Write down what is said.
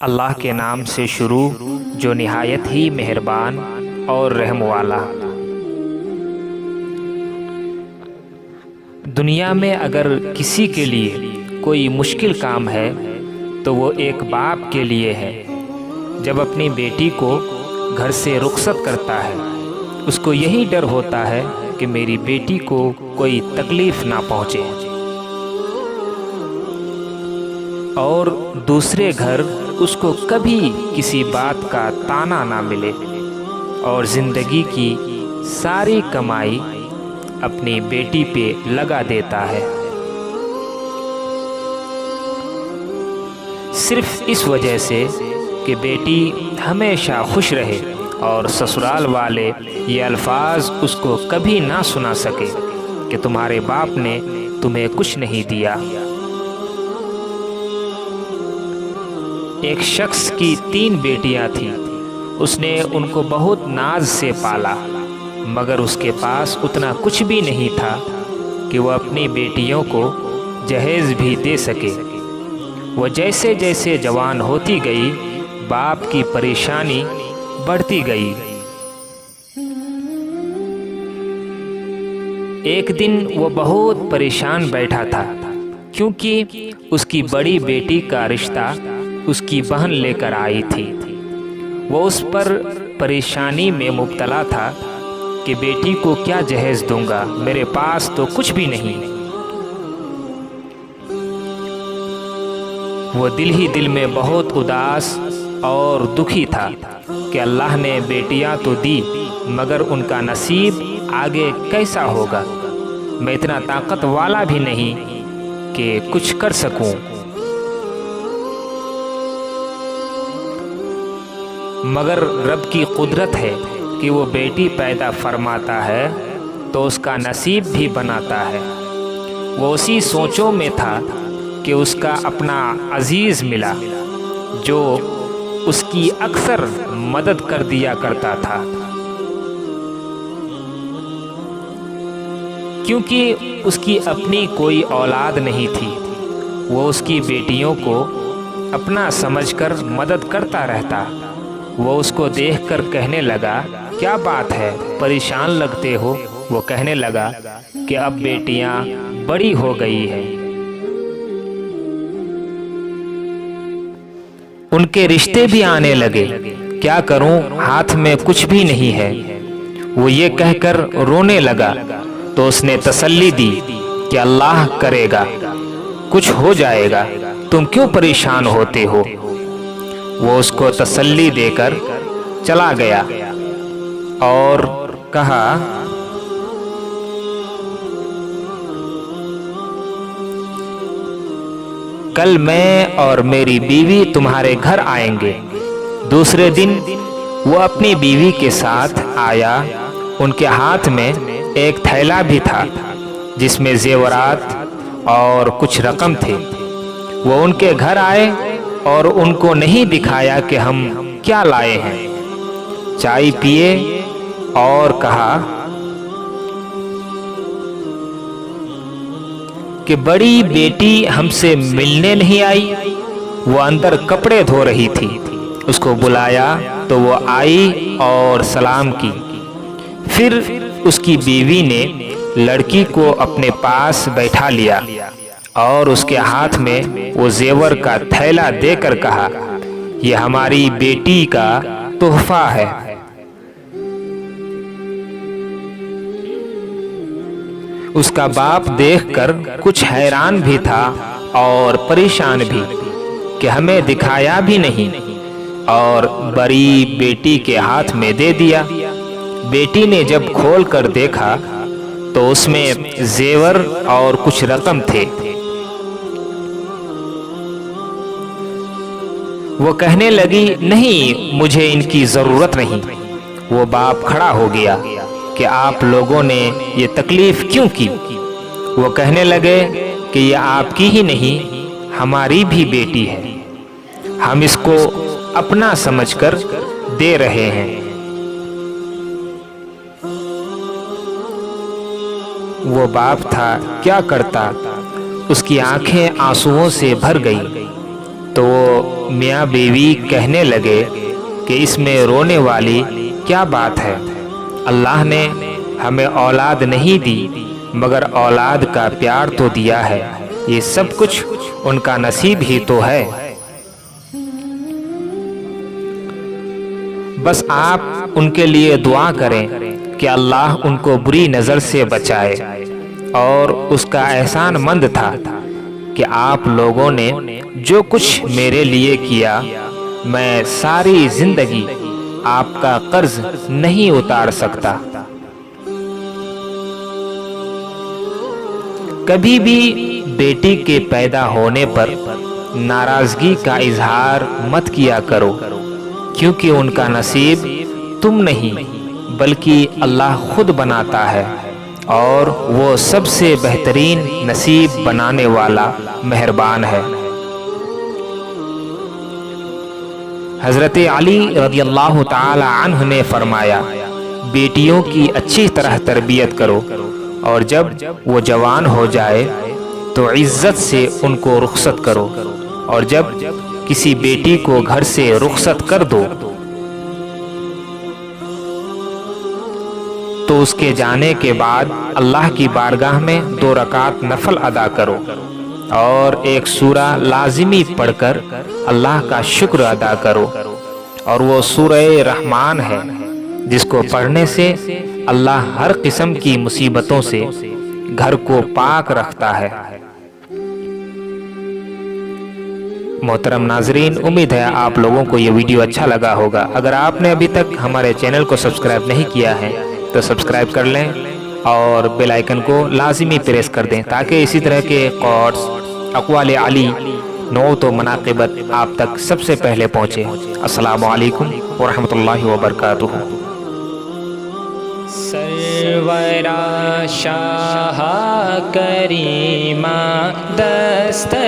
अल्लाह के नाम से शुरू जो निहायत ही मेहरबान और रहम वाला। दुनिया में अगर किसी के लिए कोई मुश्किल काम है तो वो एक बाप के लिए है। जब अपनी बेटी को घर से रुखसत करता है, उसको यही डर होता है कि मेरी बेटी को कोई तकलीफ़ ना पहुँचे और दूसरे घर उसको कभी किसी बात का ताना ना मिले और ज़िंदगी की सारी कमाई अपनी बेटी पे लगा देता है, सिर्फ इस वजह से कि बेटी हमेशा खुश रहे और ससुराल वाले ये अल्फाज उसको कभी ना सुना सके कि तुम्हारे बाप ने तुम्हें कुछ नहीं दिया। एक शख्स की 3 बेटियां थीं। उसने उनको बहुत नाज से पाला, मगर उसके पास उतना कुछ भी नहीं था कि वह अपनी बेटियों को जहेज़ भी दे सके। वह जैसे जैसे जवान होती गई, बाप की परेशानी बढ़ती गई। एक दिन वह बहुत परेशान बैठा था, क्योंकि उसकी बड़ी बेटी का रिश्ता उसकी बहन लेकर आई थी। वो उस पर परेशानी में मुब्तला था कि बेटी को क्या जहेज़ दूंगा, मेरे पास तो कुछ भी नहीं। वो दिल ही दिल में बहुत उदास और दुखी था कि अल्लाह ने बेटियां तो दी, मगर उनका नसीब आगे कैसा होगा। मैं इतना ताकत वाला भी नहीं कि कुछ कर सकूं। मगर रब की कुदरत है कि वो बेटी पैदा फरमाता है तो उसका नसीब भी बनाता है। वो उसी सोचों में था कि उसका अपना अजीज़ मिला जो उसकी अक्सर मदद कर दिया करता था, क्योंकि उसकी अपनी कोई औलाद नहीं थी। वो उसकी बेटियों को अपना समझकर मदद करता रहता। वो उसको देखकर कहने लगा, क्या बात है, परेशान लगते हो। वो कहने लगा कि अब बेटियां बड़ी हो गई हैं, उनके रिश्ते भी आने लगे, क्या करूं, हाथ में कुछ भी नहीं है। वो ये कहकर रोने लगा तो उसने तसल्ली दी कि अल्लाह करेगा, कुछ हो जाएगा, तुम क्यों परेशान होते हो। वो उसको तसल्ली देकर चला गया और कहा, कल मैं और मेरी बीवी तुम्हारे घर आएंगे। दूसरे दिन वो अपनी बीवी के साथ आया। उनके हाथ में एक थैला भी था जिसमें जेवरात और कुछ रकम थे। वो उनके घर आए और उनको नहीं दिखाया कि हम क्या लाए हैं। चाय पिए और कहा कि बड़ी बेटी हमसे मिलने नहीं आई, वो अंदर कपड़े धो रही थी। उसको बुलाया तो वो आई और सलाम की। फिर उसकी बीवी ने लड़की को अपने पास बैठा लिया और उसके हाथ में वो जेवर का थैला देकर कहा, यह हमारी बेटी का तोहफा है। उसका बाप देखकर कुछ हैरान भी था और परेशान भी कि हमें दिखाया भी नहीं, और बड़ी बेटी के हाथ में दे दिया। बेटी ने जब खोल कर देखा तो उसमें जेवर और कुछ रकम थे। वो कहने लगी, नहीं, मुझे इनकी ज़रूरत नहीं। वो बाप खड़ा हो गया कि आप लोगों ने ये तकलीफ़ क्यों की। वो कहने लगे कि ये आपकी ही नहीं, हमारी भी बेटी है, हम इसको अपना समझकर दे रहे हैं। वो बाप था, क्या करता, उसकी आंखें आंसुओं से भर गई। तो वो मियाँ बीवी कहने लगे कि इसमें रोने वाली क्या बात है। अल्लाह ने हमें औलाद नहीं दी मगर औलाद का प्यार तो दिया है, ये सब कुछ उनका नसीब ही तो है। बस आप उनके लिए दुआ करें कि अल्लाह उनको बुरी नज़र से बचाए। और उसका एहसान मंद था कि आप लोगों ने जो कुछ मेरे लिए किया, मैं सारी जिंदगी आपका कर्ज नहीं उतार सकता। कभी भी बेटी के पैदा होने पर नाराजगी का इजहार मत किया करो, क्योंकि उनका नसीब तुम नहीं बल्कि अल्लाह खुद बनाता है और वो सबसे बेहतरीन नसीब बनाने वाला मेहरबान है। हज़रत अली रज़ियल्लाहु ताला अन्हु ने फरमाया, बेटियों की अच्छी तरह तरबियत करो और जब वो जवान हो जाए तो इज्जत से उनको रुखसत करो, और जब किसी बेटी को घर से रुखसत कर दो तो उसके जाने के बाद अल्लाह की बारगाह में 2 रकात नफल अदा करो और एक सूरा लाजिमी पढ़कर अल्लाह का शुक्र अदा करो। और वो सूरह रहमान है जिसको पढ़ने से अल्लाह हर किस्म की मुसीबतों से घर को पाक रखता है। मोहतरम नाजरीन, उम्मीद है आप लोगों को ये वीडियो अच्छा लगा होगा। अगर आपने अभी तक हमारे चैनल को सब्सक्राइब नहीं किया है तो सब्सक्राइब कर लें और बेल आइकन को लाजिमी प्रेस कर दें ताकि इसी तरह के कोट्स, अक़वाल अली, नौत व मनाक़िबत आप तक सबसे पहले पहुँचे। अस्सलामु अलैकुम व रहमतुल्लाहि व बरकातुहू। सरवरा शाह करीमा दस्त